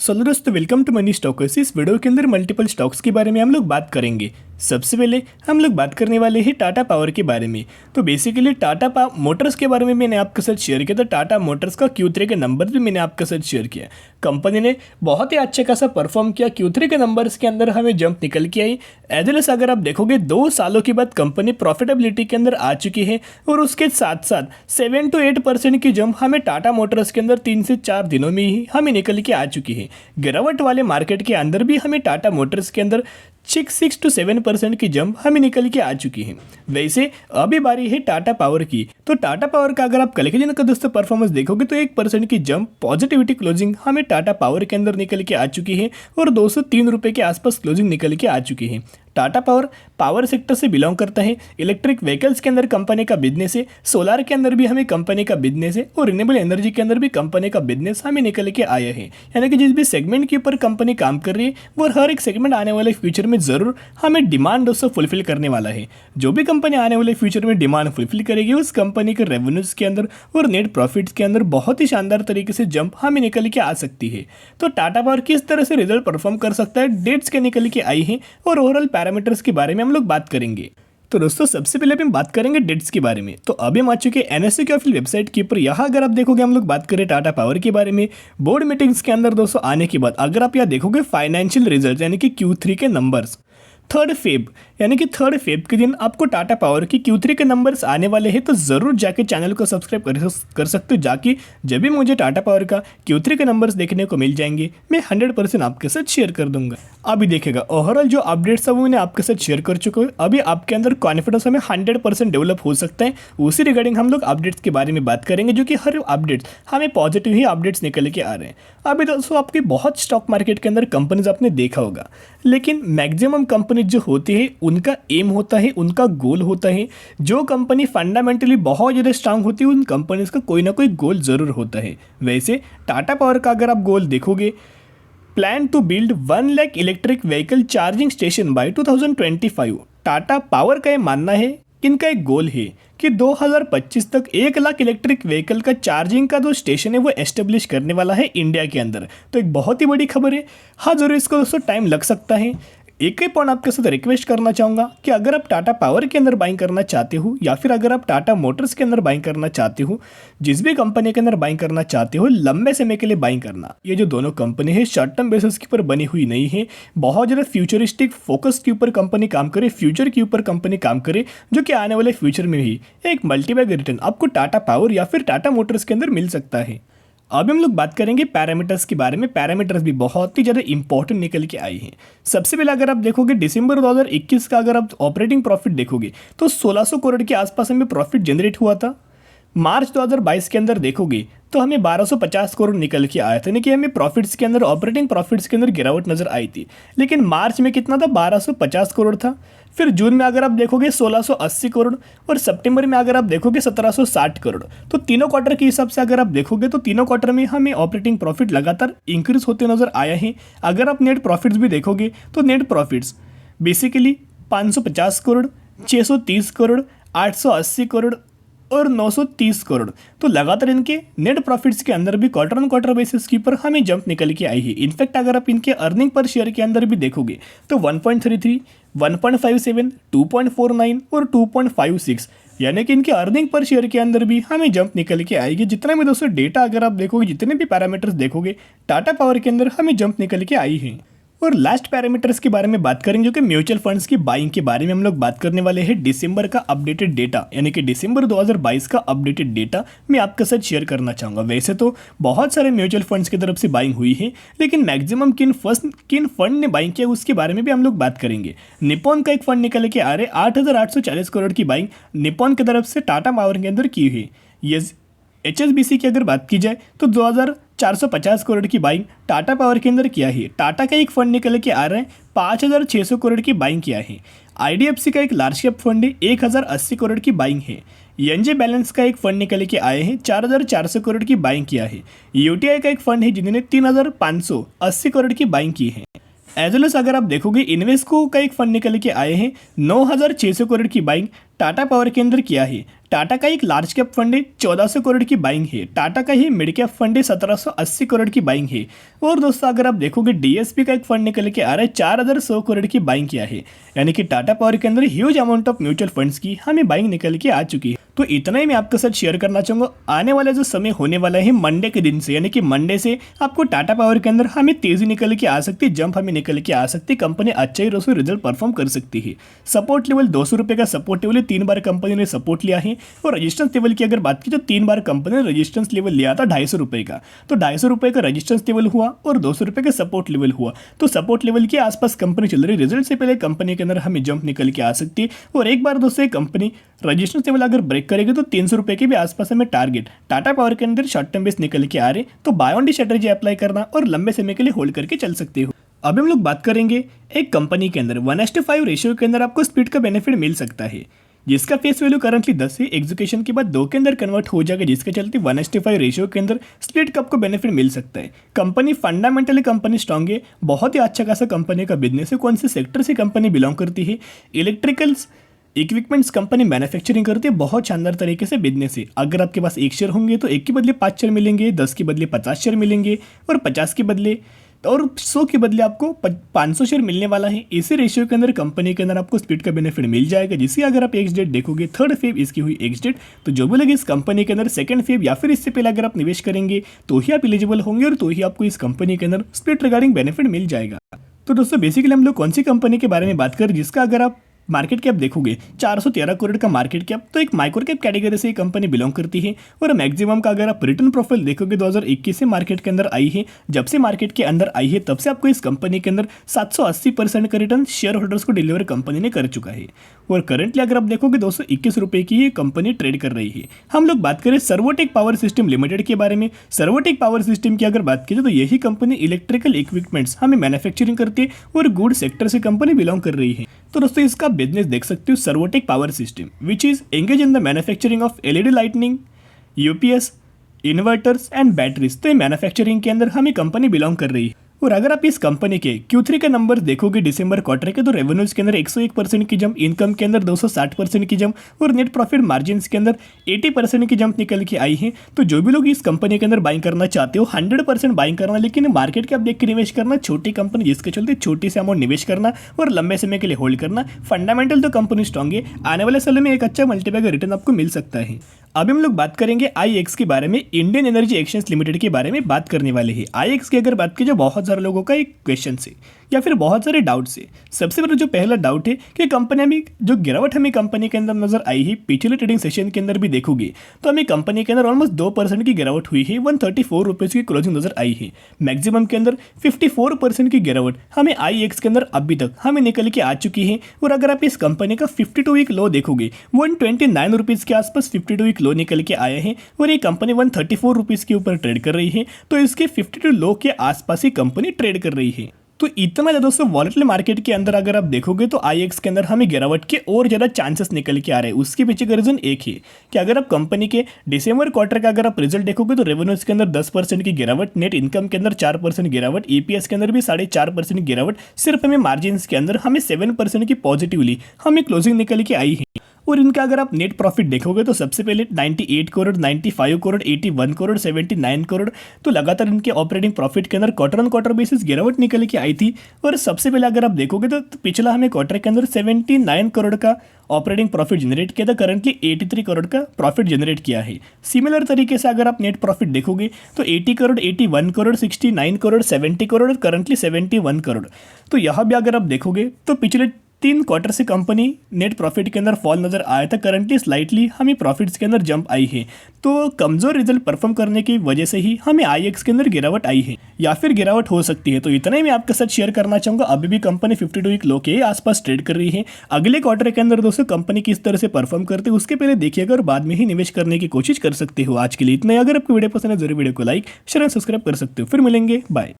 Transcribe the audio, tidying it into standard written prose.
दोस्तों welcome to money stalkers. इस video के अंदर मल्टीपल स्टॉक्स के बारे में हम लोग बात करेंगे। सबसे पहले हम लोग बात करने वाले हैं टाटा पावर के बारे में। तो बेसिकली टाटा मोटर्स के बारे में मैंने आपके साथ शेयर किया था। टाटा मोटर्स का Q3 के नंबर भी मैंने आपके साथ शेयर किया। कंपनी ने बहुत ही अच्छे खासा परफॉर्म किया। Q3 के नंबर्स के अंदर हमें जंप निकल के आई। एज वेल एज अगर आप देखोगे 2 सालों के बाद कंपनी प्रॉफिटेबिलिटी के अंदर आ चुकी है और उसके साथ साथ 7 to 8% की जंप हमें टाटा मोटर्स के अंदर 3 से 4 दिनों में ही हमें निकल के आ चुकी है। गिरावट वाले मार्केट के अंदर भी हमें टाटा मोटर्स के अंदर 6 to 7% की जंप हमें निकल के आ चुकी है। वैसे अभी बारी है टाटा पावर की। तो टाटा पावर का अगर आप कल के दिन का दोस्तों परफॉर्मेंस देखोगे तो 1% की जंप पॉजिटिविटी क्लोजिंग हमें टाटा पावर के अंदर निकल के आ चुकी है और 203 रुपये के आसपास क्लोजिंग निकल के आ चुकी है। टाटा पावर सेक्टर से बिलोंग करता है। इलेक्ट्रिक व्हीकल्स के अंदर कंपनी का बिजनेस है। सोलार के अंदर भी हमें कंपनी का बिजनेस है और रिन्यूएबल एनर्जी के अंदर भी कंपनी का बिजनेस हमें निकल के आया है। यानी कि जिस भी सेगमेंट के ऊपर कंपनी काम कर रही है वो हर एक सेगमेंट आने वाले फ्यूचर में जरूर हमें डिमांड दोस्तों फुलफिल करने वाला है। जो भी कंपनी आने वाले फ्यूचर में डिमांड फुलफिल करेगी उस कंपनी के रेवेन्यूज के अंदर और नेट प्रॉफिट्स के अंदर बहुत ही शानदार तरीके से जंप हमें निकल के आ सकती है। तो टाटा पावर किस तरह से रिजल्ट परफॉर्म कर सकता है, डेट्स के निकल के आई है और ओवरऑल पैरामीटर्स के बारे में हम लोग बात करेंगे। तो दोस्तों सबसे पहले हम बात करेंगे डेट्स के बारे में। तो अभी हम आ चुके हैं NSE की ऑफिशियल वेबसाइट के ऊपर। यहाँ अगर आप देखोगे हम लोग बात करें टाटा पावर के बारे में। बोर्ड मीटिंग्स के अंदर दोस्तों आने के बाद अगर आप यहाँ देखोगे फाइनेंशियल रिजल्ट यानी कि Q3 के नंबर्स 3 फेब यानी कि 3 फेब के दिन आपको टाटा पावर की Q3 के नंबर्स आने वाले हैं। तो ज़रूर जाके चैनल को सब्सक्राइब कर सकते हो। जाके जब भी मुझे टाटा पावर का Q3 के नंबर्स देखने को मिल जाएंगे मैं 100% आपके साथ शेयर कर दूंगा। अभी देखेगा ओवरऑल जो अपडेट्स है वो मैंने आपके साथ शेयर कर चुका हूँ। अभी आपके अंदर कॉन्फिडेंस हमें 100% डेवलप हो सकता है। उसी रिगार्डिंग हम लोग अपडेट्स के बारे में बात करेंगे जो कि हर अपडेट्स हमें पॉजिटिव ही अपडेट्स निकल के आ रहे हैं। अभी दोस्तों आपके बहुत स्टॉक मार्केट के अंदर कंपनीज आपने देखा होगा, लेकिन मैक्सिमम कंपनीज जो होती है उनका एम होता है, उनका गोल होता है। जो कंपनी फंडामेंटली बहुत ज़्यादा स्ट्रांग होती है उन कंपनीज का कोई ना कोई गोल ज़रूर होता है। वैसे टाटा पावर का अगर आप गोल देखोगे, plan to build 1 lakh electric vehicle charging station by 2025। Tata Power का ये मानना है, इनका एक गोल है कि 2025 तक 1 लाख इलेक्ट्रिक व्हीकल का चार्जिंग का जो स्टेशन है वो एस्टेब्लिश करने वाला है इंडिया के अंदर। तो एक बहुत ही बड़ी खबर है। हाँ जरूर इसको दोस्तों टाइम लग सकता है। एक ही पॉइंट आपके साथ रिक्वेस्ट करना चाहूँगा कि अगर आप टाटा पावर के अंदर बाइंग करना चाहते हो या फिर अगर आप टाटा मोटर्स के अंदर बाइंग करना चाहते हो, जिस भी कंपनी के अंदर बाइंग करना चाहते हो, लंबे समय के लिए बाइंग करना। ये जो दोनों कंपनी है शॉर्ट टर्म बेसिस के ऊपर बनी हुई नहीं है। बहुत ज़्यादा फ्यूचरिस्टिक फोकस के ऊपर कंपनी काम करे, फ्यूचर के ऊपर कंपनी काम करे, जो कि आने वाले फ्यूचर में ही एक मल्टीबैग रिटर्न आपको टाटा पावर या फिर टाटा मोटर्स के अंदर मिल सकता है। अब हम लोग बात करेंगे पैरामीटर्स के बारे में। पैरामीटर्स भी बहुत ही ज़्यादा इंपॉर्टेंट निकल के आई हैं। सबसे पहले अगर आप देखोगे दिसंबर 2021 का अगर आप ऑपरेटिंग प्रॉफिट देखोगे तो 1600 करोड़ के आसपास हमें प्रॉफिट जनरेट हुआ था। मार्च 2022 के अंदर देखोगे तो हमें 1250 करोड़ निकल के आया था, यानी कि हमें प्रॉफिट्स के अंदर ऑपरेटिंग प्रॉफिट्स के अंदर गिरावट नजर आई थी। लेकिन मार्च में कितना था, 1250 करोड़ था। फिर जून में अगर आप देखोगे 1680 करोड़ और सितंबर में अगर आप देखोगे 1760 करोड़। तो तीनों क्वार्टर के हिसाब से अगर आप देखोगे तो तीनों क्वार्टर में हमें ऑपरेटिंग प्रॉफिट लगातार इंक्रीज होते नजर आया है। अगर आप नेट प्रॉफिट्स भी देखोगे तो net profits basically 550 crore, 630 crore, 880 crore और 930 करोड़। तो लगातार इनके नेट प्रॉफिट्स के अंदर भी क्वार्टर ऑन क्वार्टर बेसिस के ऊपर हमें जंप निकल के आई है। इनफैक्ट अगर आप इनके अर्निंग पर शेयर के अंदर भी देखोगे तो 1.33, 1.57, 2.49 और 2.56 यानी कि इनके अर्निंग पर शेयर के अंदर भी हमें जंप निकल के आएगी। जितना भी दोस्तों डेटा अगर आप देखोगे, जितने भी पैरामीटर्स देखोगे टाटा पावर के अंदर हमें जंप निकल के आई है। और लास्ट पैरामीटर्स के बारे में बात करेंगे जो कि म्यूचुअल फंड्स की बाइंग के बारे में हम लोग बात करने वाले हैं। दिसंबर का अपडेटेड डेटा यानी कि दिसंबर 2022 का अपडेटेड डेटा मैं आपके साथ शेयर करना चाहूँगा। वैसे तो बहुत सारे म्यूचुअल फंड्स की तरफ से बाइंग हुई है, लेकिन मैक्सिमम किन फंड ने बाइंग किया उसके बारे में भी हम लोग बात करेंगे। निप्पॉन का एक फंड निकल के आ रहे 8840 करोड़ की बाइंग निप्पॉन की तरफ से टाटा पावर के अंदर की हुई। ये HSBC की अगर बात की जाए तो 2450 करोड़ की बाइंग टाटा पावर के अंदर किया है। टाटा का एक फंड निकल के आ रहा है 5600 करोड़ की बाइंग किया है। IDFC का एक लार्ज कैप फंड है 1080 करोड़ की बाइंग है। NJ बैलेंस का एक फंड निकल के आए हैं 4400 करोड़ की बाइंग किया है। UTI का एक फंड है जिन्होंने 3580 करोड़ की बाइंग की है। एज वेल एज अगर आप देखोगे इन्वेस्को का एक फंड निकल के आए हैं 9600 करोड़ की बाइंग टाटा पावर के अंदर किया है। टाटा का एक लार्ज कैप फंड है 1400 करोड़ की बाइंग है। टाटा का ही मिड कैप फंड है 1780 करोड़ की बाइंग है। और दोस्तों अगर आप देखोगे डीएसपी का एक फंड निकल के आ रहा है 4100 करोड़ की बाइंग किया है। यानी कि टाटा पावर के अंदर huge amount of mutual funds की हमें बाइंग निकल के आ चुकी है। तो इतना ही मैं आपके साथ शेयर करना चाहूँगा। आने वाला जो समय होने वाला है मंडे के दिन से, यानी कि मंडे से आपको टाटा पावर के अंदर हमें तेजी निकल के आ सकती है, जंप हमें निकल के आ सकती है, कंपनी अच्छा ही रिजल्ट परफॉर्म कर सकती है। सपोर्ट लेवल 200 रुपये का सपोर्ट लेवल है, 3 बार कंपनी ने सपोर्ट लिया है। और रजिस्टेंस लेवल की अगर बात की तो 3 बार कंपनी ने रजिस्टेंस लेवल लिया था 250 रुपये का। तो 250 रुपये का रजिस्टेंस लेवल हुआ और 200 रुपये का सपोर्ट लेवल हुआ। तो सपोर्ट लेवल के आसपास कंपनी चल रही, रिजल्ट से पहले कंपनी के अंदर हमें जंप निकल के आ सकती है। और एक बार दोस्तों कंपनी रजिस्टेंस लेवल अगर ब्रेक करेगी तो 300 रुपये के भी आसपास हमें टारगेट टाटा पावर के अंदर शॉर्ट टर्म बेस निकल के आ रहे। तो buy on the strategy apply करना और लंबे समय के लिए होल्ड करके चल सकते हो। अब हम लोग बात करेंगे एक कंपनी के अंदर 1:5 रेशियो के अंदर आपको स्प्लिट का बेनिफिट मिल सकता है, जिसका फेस वैल्यू करंटली 10 है। एग्जीक्यूशन के बाद 2 के अंदर कन्वर्ट हो जाएगा, जिसके चलते 1:5 रेशियो के अंदर स्प्लिट का आपको बेनिफिट मिल सकता है। कंपनी फंडामेंटली कंपनी स्ट्रांग है, बहुत ही अच्छा खासा कंपनी का बिजनेस है। कौन से सेक्टर से कंपनी बिलोंग करती है? इलेक्ट्रिकल्स इक्विपमेंट्स कंपनी मैन्युफैक्चरिंग करती है, बहुत शानदार तरीके से बिजनेस है। अगर आपके पास 1 शेयर होंगे तो 1 के बदले 5 शेयर मिलेंगे, 10 के बदले 50 शेयर मिलेंगे और 50 के बदले और 100 के बदले आपको 500 शेयर मिलने वाला है। इसी रेशियो के अंदर कंपनी के अंदर आपको स्प्लिट का बेनिफिट मिल जाएगा, जिसकी अगर आप एक्स डेट देखोगे 3 फेब इसकी हुई एक्स डेट। तो जो भी लगे इस कंपनी के अंदर 2 फेब या फिर इससे पहले अगर आप निवेश करेंगे तो ही आप एलिजिबल होंगे और तो ही आपको इस कंपनी के अंदर स्प्लिट रिगार्डिंग बेनिफिट मिल जाएगा। तो दोस्तों बेसिकली हम लोग कौन सी कंपनी के बारे में बात करें जिसका अगर आप मार्केट कैप देखोगे 413 करोड़ का मार्केट कैप, तो एक माइक्रो कैप कैटेगरी से ये कंपनी बिलोंग करती है। और मैक्सिमम का अगर आप रिटर्न प्रोफाइल देखोगे 2021 से मार्केट के अंदर आई है, जब से मार्केट के अंदर आई है तब से आपको इस कंपनी के अंदर 780% का रिटर्न शेयर होल्डर्स को डिलीवर कंपनी ने कर चुका है। और करंटली अगर आप देखोगे 221 रुपये की ये कंपनी ट्रेड कर रही है। हम लोग बात करें सर्वोटेक पावर सिस्टम लिमिटेड के बारे में। सर्वोटेक पावर सिस्टम की अगर बात की जाए तो यही कंपनी इलेक्ट्रिकल इक्विपमेंट्स हमें मैन्युफैक्चरिंग करती है और गुड सेक्टर से कंपनी बिलोंग कर रही है। तो दोस्तों इसका बिजनेस देख सकते हो, Servotech power system which is engage in the manufacturing of LED lightning, UPS, inverters and batteries. तो ये मैन्युफैक्चरिंग के अंदर हमें कंपनी बिलोंग कर रही है। और अगर आप इस कंपनी के Q3 के नंबर देखोगे दिसंबर क्वार्टर के, तो रेवेन्यूज के अंदर 101% की जंप, इनकम के अंदर 260% की जंप और नेट प्रॉफिट मार्जिन्स के अंदर 80% की जंप निकल के आई है। तो जो भी लोग इस कंपनी के अंदर बाइंग करना चाहते हो 100% बाइंग करना, लेकिन मार्केट के आप देख के निवेश करना, छोटी कंपनी जिसके चलते छोटी से अमाउंट निवेश करना और लंबे समय के लिए होल्ड करना। फंडामेंटल तो कंपनी स्ट्रांग है, आने वाले समय में एक अच्छा मल्टीपल का रिटर्न आपको मिल सकता है। अभी हम लोग बात करेंगे IEX के बारे में, इंडियन एनर्जी एक्सचेंज लिमिटेड के बारे में बात करने वाले हैं। IEX की अगर बात की जाए बहुत सारे लोगों का एक क्वेश्चन से या फिर बहुत सारे डाउट से। सबसे पहले जो पहला डाउट है कि कंपनी में जो गिरावट हमें कंपनी के अंदर नजर आई है, पिछले ट्रेडिंग सेशन के अंदर भी देखोगे तो हमें कंपनी के अंदर ऑलमोस्ट 2% की गिरावट हुई है, 134 रुपीज़ की क्लोजिंग नजर आई है। मैक्सिमम के अंदर 54% की गिरावट हमें IEX के अंदर अभी तक हमें निकल के आ चुकी है। और अगर आप इस कंपनी का 52 वीक लो देखोगे 129 रुपीज़ के आसपास 52 वीक लो निकल के आया है और ये कंपनी 134 रुपीज़ के ऊपर ट्रेड कर रही है। तो इसके 52 लो के आसपास ही कंपनी ट्रेड कर रही है। तो इतना ज़्यादा दोस्तों वॉलेटाइल मार्केट के अंदर अगर आप देखोगे तो IEX के अंदर हमें गिरावट के और ज़्यादा चांसेस निकल के आ रहे हैं। उसके पीछे का रीजन एक ही कि अगर आप कंपनी के दिसंबर क्वार्टर का अगर आप रिजल्ट देखोगे तो रेवेन्यूज के अंदर 10% की गिरावट, नेट इनकम के अंदर 4% गिरावट, EPS के अंदर भी 4.5% की गिरावट, सिर्फ हमें मार्जिन के अंदर हमें 7% की पॉजिटिवली हमें क्लोजिंग निकल के आई है। और इनका अगर आप नेट प्रॉफिट देखोगे तो सबसे पहले 98 करोड़, 95 करोड़, 81 करोड़, 79 करोड़। तो लगातार इनके ऑपरेटिंग प्रॉफिट के अंदर क्वार्टर ऑन क्वार्टर बेसिस गिरावट निकल के आई थी। और सबसे पहले अगर आप देखोगे तो पिछला हमें क्वार्टर के अंदर 79 करोड़ का ऑपरेटिंग प्रॉफिट जनरेट किया था, करंटली 83 करोड़ का प्रॉफिट जनरेट किया है। सिमिलर तरीके से अगर आप नेट प्रॉफिट देखोगे तो 80 करोड़, 81 करोड़, 69 करोड़, 70 करोड़ और करंटली 71 करोड़। तो यहाँ भी अगर आप देखोगे तो पिछले 3 क्वार्टर से कंपनी नेट प्रॉफिट के अंदर फॉल नजर आया था, करंटली स्लाइटली हमें प्रॉफिट्स के अंदर जंप आई है। तो कमजोर रिजल्ट परफॉर्म करने की वजह से ही हमें IEX के अंदर गिरावट आई है या फिर गिरावट हो सकती है। तो इतना ही मैं आपके साथ शेयर करना चाहूँगा। अभी भी कंपनी 52 वीक लो के आसपास ट्रेड कर रही है। अगले क्वार्टर के अंदर दोस्तों कंपनी किस तरह से परफॉर्म करते हैं उसके पहले देखिएगा और बाद में ही निवेश करने की कोशिश कर सकते हो। आज के लिए इतना ही। अगर आपको वीडियो पसंद है जरूर वीडियो को लाइक, शेयर और सब्सक्राइब कर सकते हो। फिर मिलेंगे, बाय।